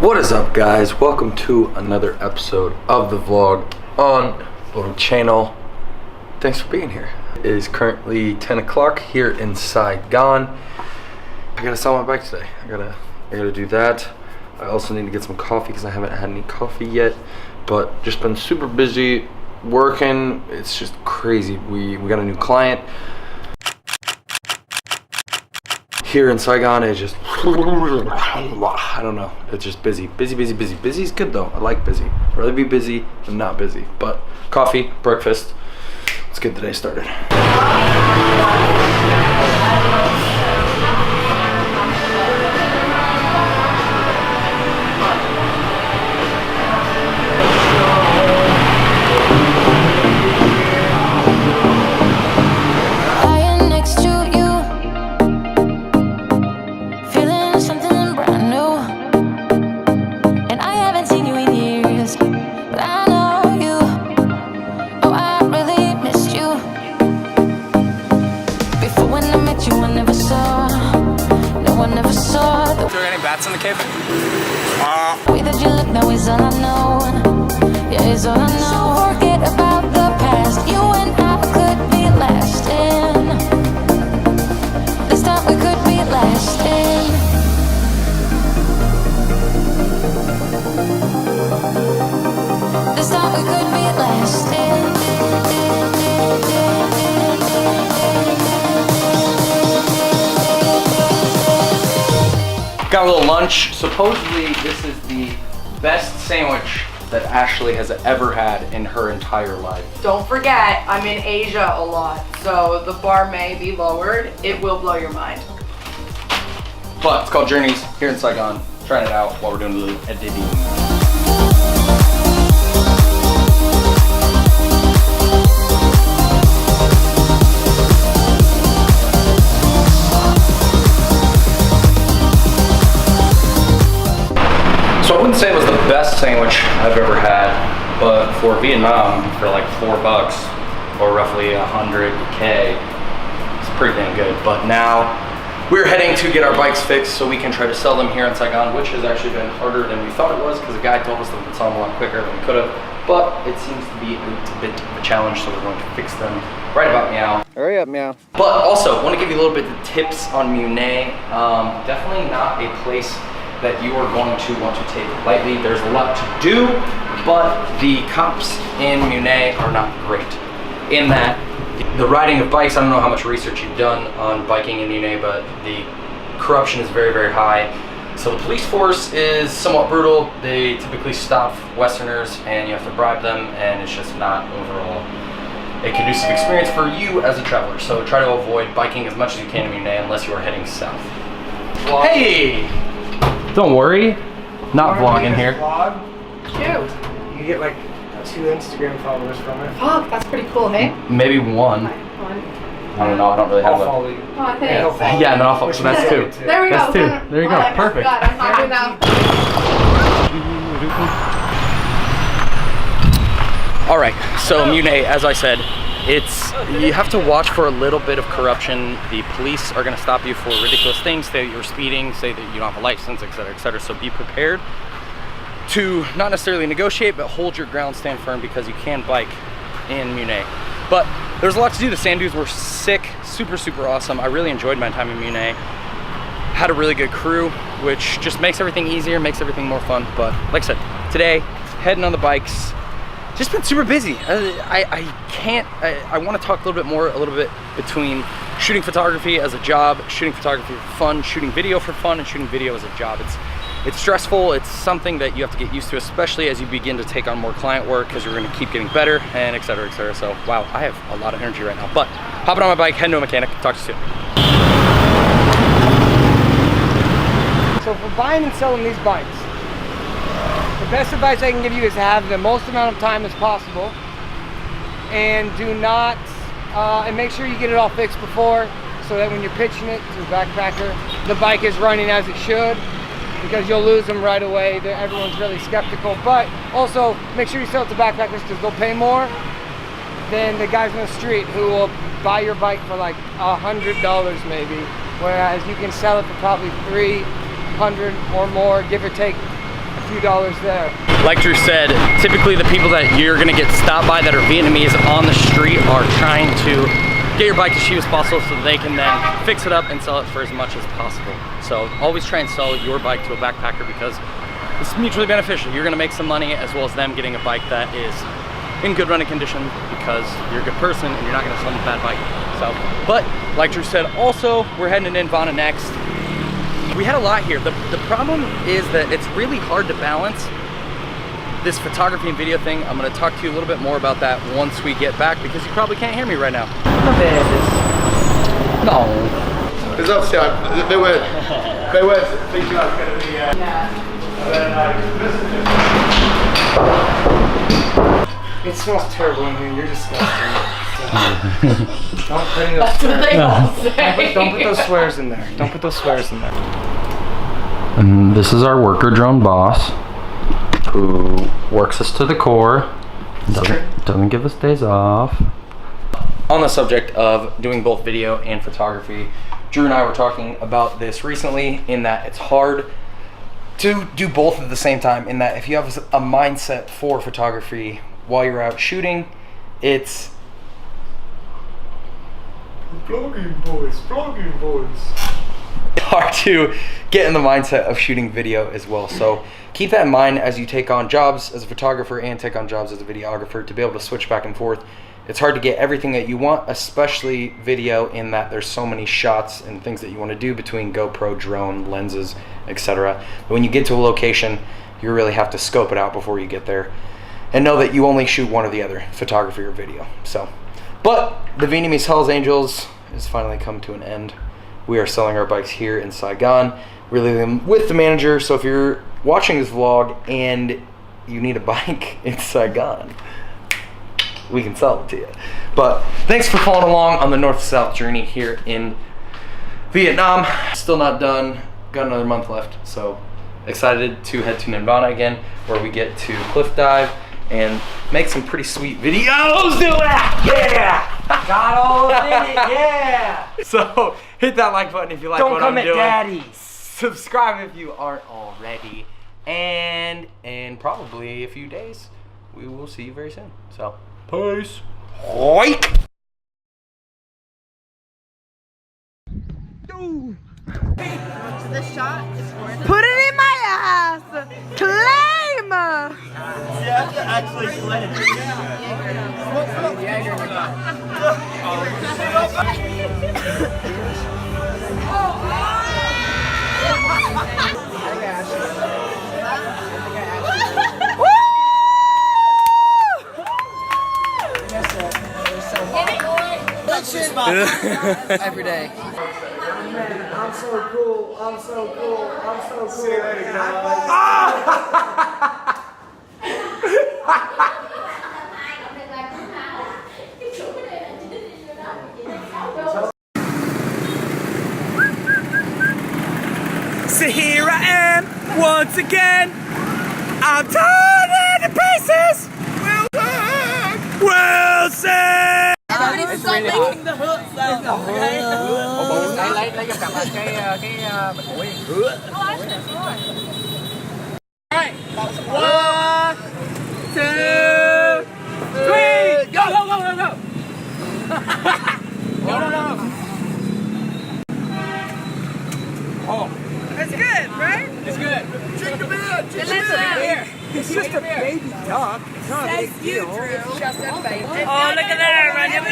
What is up, guys? Welcome to another episode of the vlog on the channel. Thanks for being here. It is currently 10 o'clock here in Saigon. I gotta sell my bike today. I gotta do that. I also need to get some coffee because I haven't had any coffee yet. But just been super busy working. It's just crazy. We got a new client here in Saigon. It's just, I don't know. It's just busy. Busy is good though. I like busy. I'd rather be busy than not busy. But coffee, breakfast. Let's get the day started. Bats in the cave? Way that you look now is all I know. Yeah, it's all I know. So forget about the past. You and I could be lasting. This time we could be lasting. This time we could be lasting. Got a little lunch. Supposedly this is the best sandwich that Ashley has ever had in her entire life. Don't forget, I'm in Asia a lot, so the bar may be lowered. It will blow your mind. But it's called Journeys here in Saigon. Trying it out while we're doing a little editing. So I wouldn't say it was the best sandwich I've ever had, but for Vietnam, for like $4 or roughly 100K, it's pretty damn good. But now we're heading to get our bikes fixed so we can try to sell them here in Saigon, which has actually been harder than we thought it was because the guy told us that we could sell them a lot quicker than we could have. But it seems to be a bit of a challenge, so we're going to fix them right about meow. Hurry up, meow. But also, I want to give you a little bit of tips on Mui Ne. Definitely not a place that you are going to want to take lightly. There's a lot to do, but the cops in Mui Ne are not great. In that, the riding of bikes, I don't know how much research you've done on biking in Mui Ne, but the corruption is very, very high. So the police force is somewhat brutal. They typically stop Westerners and you have to bribe them, and it's just not overall a conducive experience for you as a traveler. So try to avoid biking as much as you can in Mui Ne unless you are heading south. Well, hey! Don't worry, not vlogging here. Vlog? Shoot. You get like 2 Instagram followers from it. Fuck, that's pretty cool, hey? Maybe one. I don't know, I don't really have I'll a... follow you. Oh, thanks. Yeah, and then I'll follow, so that's 2. There we go. That's 2. There you go, perfect. God, I'm happy now. All right, so Mui Ne, as I said, you have to watch for a little bit of corruption. The police are gonna stop you for ridiculous things, say that you're speeding, say that you don't have a license, etc., etc. So be prepared to not necessarily negotiate, but hold your ground, stand firm, because you can bike in Mui Ne. But there's a lot to do. The sand dunes were sick, super, super awesome. I really enjoyed my time in Mui Ne. Had a really good crew, which just makes everything easier, makes everything more fun. But like I said, today, heading on the bikes, just been super busy. I want to talk a little bit between shooting photography as a job, shooting photography for fun, shooting video for fun, and shooting video as a job. It's stressful. It's something that you have to get used to, especially as you begin to take on more client work, because you're going to keep getting better, and et cetera, et cetera. So wow, I have a lot of energy right now. But hopping on my bike, heading to a mechanic. Talk to you soon. So for buying and selling these bikes, the best advice I can give you is to have the most amount of time as possible, and do not, and make sure you get it all fixed before, so that when you're pitching it to the backpacker, the bike is running as it should, because you'll lose them right away. Everyone's really skeptical. But also make sure you sell it to backpackers, because they'll pay more than the guys on the street who will buy your bike for like $100 maybe, whereas you can sell it for probably $300 or more, give or take few dollars there. Like Drew said, typically the people that you're gonna get stopped by that are Vietnamese on the street are trying to get your bike as cheap as possible so they can then fix it up and sell it for as much as possible. So always try and sell your bike to a backpacker because it's mutually beneficial. You're gonna make some money as well as them getting a bike that is in good running condition because you're a good person and you're not gonna sell them a bad bike. So, but like Drew said, also we're heading to Ninhvana next. We had a lot here. The problem is that it's really hard to balance this photography and video thing. I'm gonna talk to you a little bit more about that once we get back because you probably can't hear me right now. No. Because obviously they were thinking I was going to be and then I visited. It smells terrible in here. You're disgusting. Don't put any of those That's what they all say. Don't put those swears in there. Don't put those swears in there. And this is our worker drone boss, who works us to the core. Doesn't give us days off. On the subject of doing both video and photography, Drew and I were talking about this recently in that it's hard to do both at the same time, in that if you have a mindset for photography while you're out shooting, it's Vlogging boys. hard to get in the mindset of shooting video as well. So keep that in mind as you take on jobs as a photographer and take on jobs as a videographer, to be able to switch back and forth. It's hard to get everything that you want, especially video, in that there's so many shots and things that you want to do between GoPro, drone, lenses, etc. But when you get to a location, you really have to scope it out before you get there and know that you only shoot one or the other, photography or video. So, but the Vietnamese Hells Angels has finally come to an end. We are selling our bikes here in Saigon. We're leaving with the manager, so if you're watching this vlog and you need a bike in Saigon, we can sell it to you. But thanks for following along on the north-south journey here in Vietnam. Still not done, got another month left, so excited to head to Ninhvana again, where we get to cliff dive and make some pretty sweet videos. Do that, yeah! Got all of it, yeah! So hit that like button if you like Don't what come I'm at doing. daddy. Subscribe if you aren't already, and in probably a few days we will see you very soon. So peace. Hoi! The shot is for it. Put it in my ass! Claim! You have to actually play. Every day. Man, I'm so cool. I'm so cool. I'm so cool. See you later, So here I am, once again. I'm torn into pieces. Wilson! Everybody's still making the hooks though. Okay? Lấy cho cặp cái bịch mũi. Alright, 1, 2, 3, go, go, go, go, go! No. Oh. It's good, right? It's good. Drink the beer. Drink the Listen, It's just a baby duck. It's not a says big you, deal. Drew. Just a baby. Oh, look at that, run your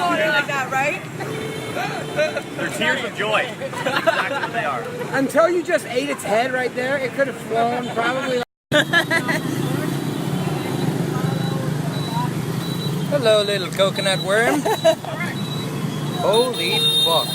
Water like that, right? They're tears of joy. That's exactly what they are. Until you just ate its head right there, it could have flown probably. Hello, little coconut worm. Holy fuck.